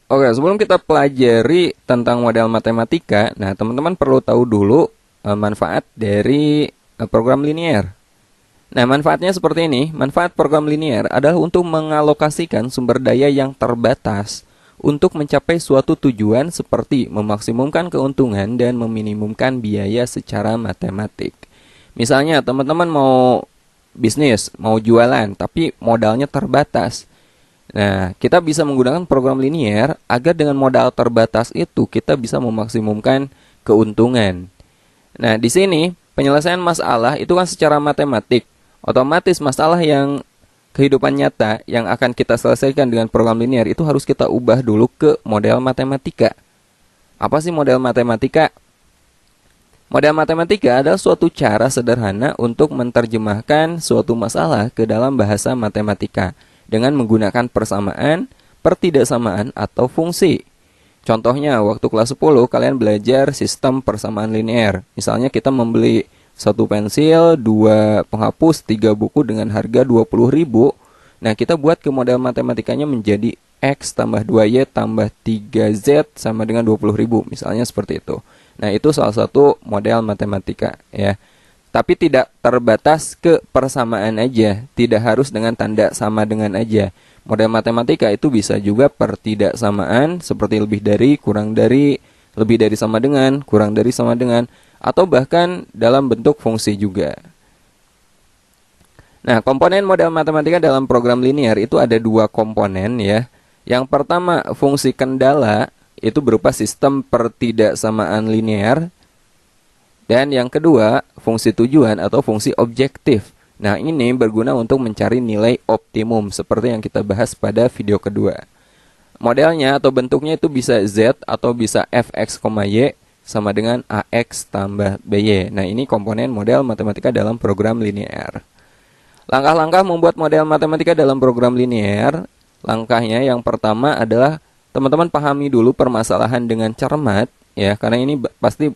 Oke, sebelum kita pelajari tentang model matematika, nah teman-teman perlu tahu dulu manfaat dari program linear. Nah, manfaatnya seperti ini. Manfaat program linear adalah untuk mengalokasikan sumber daya yang terbatas untuk mencapai suatu tujuan seperti memaksimumkan keuntungan dan meminimumkan biaya secara matematik. Misalnya, teman-teman mau bisnis, mau jualan, tapi modalnya terbatas. Nah, kita bisa menggunakan program linear agar dengan modal terbatas itu kita bisa memaksimumkan keuntungan. Nah, di sini penyelesaian masalah itu kan secara matematik. Otomatis masalah yang kehidupan nyata yang akan kita selesaikan dengan program linear itu harus kita ubah dulu ke model matematika. Apa sih model matematika? Model matematika adalah suatu cara sederhana untuk menerjemahkan suatu masalah ke dalam bahasa matematika dengan menggunakan persamaan, pertidaksamaan, atau fungsi. Contohnya, waktu kelas 10 kalian belajar sistem persamaan linear. Misalnya kita membeli satu pensil, 2 penghapus, 3 buku dengan harga 20.000. Nah, kita buat ke model matematikanya menjadi X tambah 2Y tambah 3Z sama dengan 20.000. Misalnya seperti itu. Nah, itu salah satu model matematika ya. Tapi tidak terbatas ke persamaan aja, tidak harus dengan tanda sama dengan aja. Model matematika itu bisa juga pertidaksamaan seperti lebih dari, kurang dari, lebih dari sama dengan, kurang dari sama dengan, atau bahkan dalam bentuk fungsi juga. Nah, komponen model matematika dalam program linear itu ada 2 komponen ya. Yang pertama, fungsi kendala itu berupa sistem pertidaksamaan linear. Dan yang kedua, fungsi tujuan atau fungsi objektif. Nah, ini berguna untuk mencari nilai optimum seperti yang kita bahas pada video kedua. Modelnya atau bentuknya itu bisa Z atau bisa Fx, Y sama dengan Ax tambah By. Nah, ini komponen model matematika dalam program linear. Langkah-langkah membuat model matematika dalam program linear. Langkahnya yang pertama adalah teman-teman pahami dulu permasalahan dengan cermat. Ya, karena ini pasti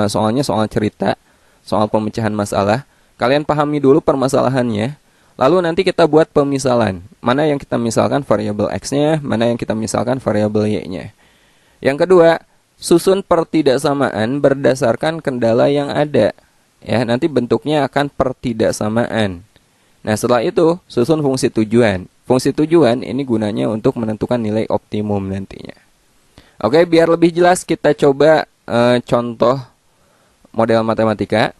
soalnya soal cerita, soal pemecahan masalah. Kalian pahami dulu permasalahannya. Lalu nanti kita buat pemisalan. Mana yang kita misalkan variabel X-nya, mana yang kita misalkan variabel Y-nya. Yang kedua, susun pertidaksamaan berdasarkan kendala yang ada. Ya, nanti bentuknya akan pertidaksamaan. Nah, setelah itu, susun fungsi tujuan. Fungsi tujuan ini gunanya untuk menentukan nilai optimum nantinya. Oke, biar lebih jelas kita coba contoh model matematika.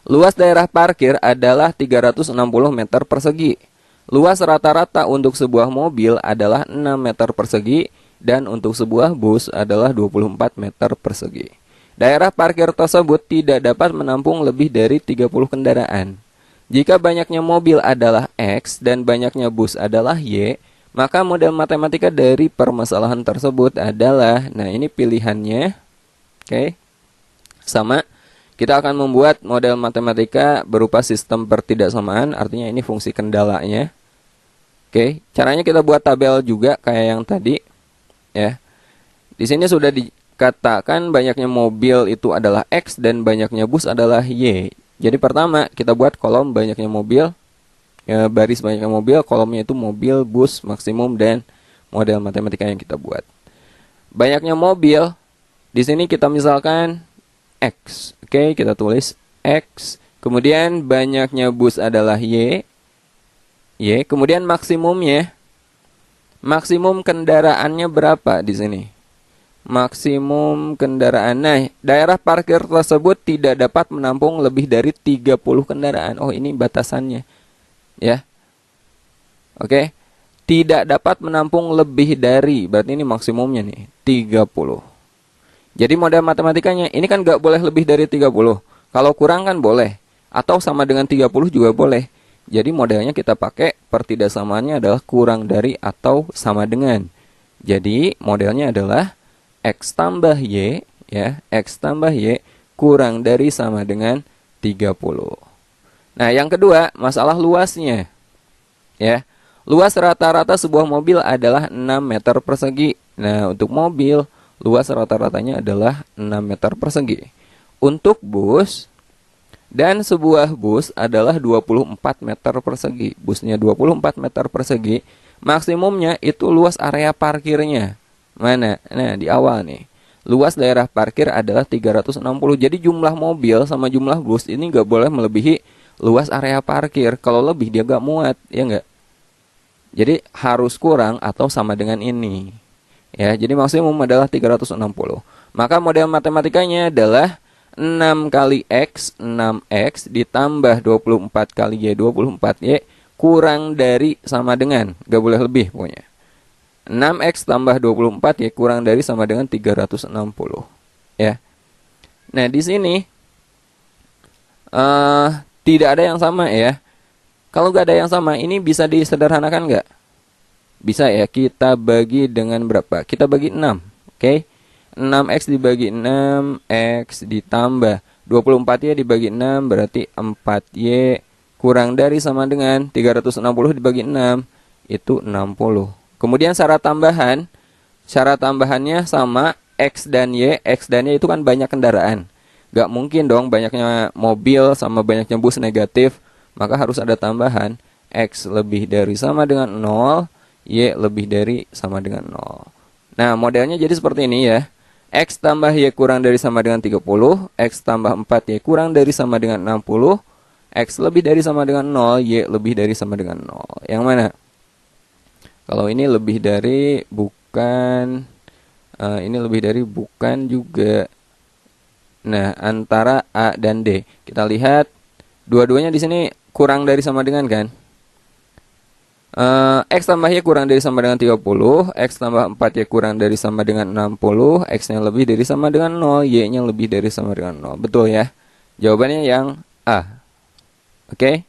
Luas daerah parkir adalah 360 meter persegi. Luas rata-rata untuk sebuah mobil adalah 6 meter persegi dan untuk sebuah bus adalah 24 meter persegi. Daerah parkir tersebut tidak dapat menampung lebih dari 30 kendaraan. Jika banyaknya mobil adalah X dan banyaknya bus adalah Y, maka model matematika dari permasalahan tersebut adalah, nah ini pilihannya, oke, sama. Kita akan membuat model matematika berupa sistem pertidaksamaan, artinya ini fungsi kendalanya. Oke, caranya kita buat tabel juga kayak yang tadi, ya. Di sini sudah dikatakan banyaknya mobil itu adalah X dan banyaknya bus adalah Y. Jadi pertama kita buat kolom banyaknya mobil. Ya, baris banyaknya mobil, kolomnya itu mobil, bus, maksimum, dan model matematika yang kita buat. Banyaknya mobil, di sini kita misalkan X. Oke, kita tulis X. Kemudian banyaknya bus adalah Y. Y. Kemudian maksimumnya, maksimum kendaraannya berapa di sini? Maksimum kendaraan. Nah, daerah parkir tersebut tidak dapat menampung lebih dari 30 kendaraan. Oh, ini batasannya. Ya, oke, tidak dapat menampung lebih dari, berarti ini maksimumnya nih, 30. Jadi model matematikanya, ini kan nggak boleh lebih dari 30. Kalau kurang kan boleh, atau sama dengan 30 juga boleh. Jadi modelnya kita pakai pertidaksamaannya adalah kurang dari atau sama dengan. Jadi modelnya adalah X tambah Y, ya, X tambah Y kurang dari sama dengan 30. Nah, yang kedua, masalah luasnya. Ya. Luas rata-rata sebuah mobil adalah 6 meter persegi. Nah, untuk mobil, luas rata-ratanya adalah 6 meter persegi. Untuk bus, dan sebuah bus adalah 24 meter persegi. Busnya 24 meter persegi, Maksimumnya itu luas area parkirnya. Mana? Nah, di awal nih. Luas daerah parkir adalah 360. Jadi jumlah mobil sama jumlah bus ini nggak boleh melebihi luas area parkir. Kalau lebih dia nggak muat, ya nggak? Jadi harus kurang atau sama dengan ini. Ya, jadi maksimum adalah 360. Maka model matematikanya adalah 6 kali X, 6X ditambah 24 kali Y, 24Y kurang dari sama dengan, gak boleh lebih pokoknya. 6X tambah 24Y kurang dari sama dengan 360. Ya. Nah, di sini tidak ada yang sama ya. Kalau gak ada yang sama, ini bisa disederhanakan nggak? Bisa ya, kita bagi dengan berapa? Kita bagi 6, oke? 6X dibagi 6, X ditambah 24Y dibagi 6, berarti 4Y kurang dari sama dengan 360 dibagi 6, itu 60. Kemudian syarat tambahannya sama X dan Y itu kan banyak kendaraan. Gak mungkin dong banyaknya mobil sama banyaknya bus negatif, maka harus ada tambahan. X lebih dari sama dengan 0, Y lebih dari sama dengan 0. Nah, modelnya jadi seperti ini ya. X tambah Y kurang dari sama dengan 30, X tambah 4Y kurang dari sama dengan 60, X lebih dari sama dengan 0, Y lebih dari sama dengan 0. Yang mana? Kalau ini lebih dari bukan, ini lebih dari bukan juga. Nah, antara A dan D. Kita lihat, dua-duanya di sini kurang dari sama dengan kan? X tambah Y kurang dari sama dengan 30, X tambah 4Y kurang dari sama dengan 60, X-nya lebih dari sama dengan 0, Y-nya lebih dari sama dengan 0. Betul ya? Jawabannya yang A. Oke?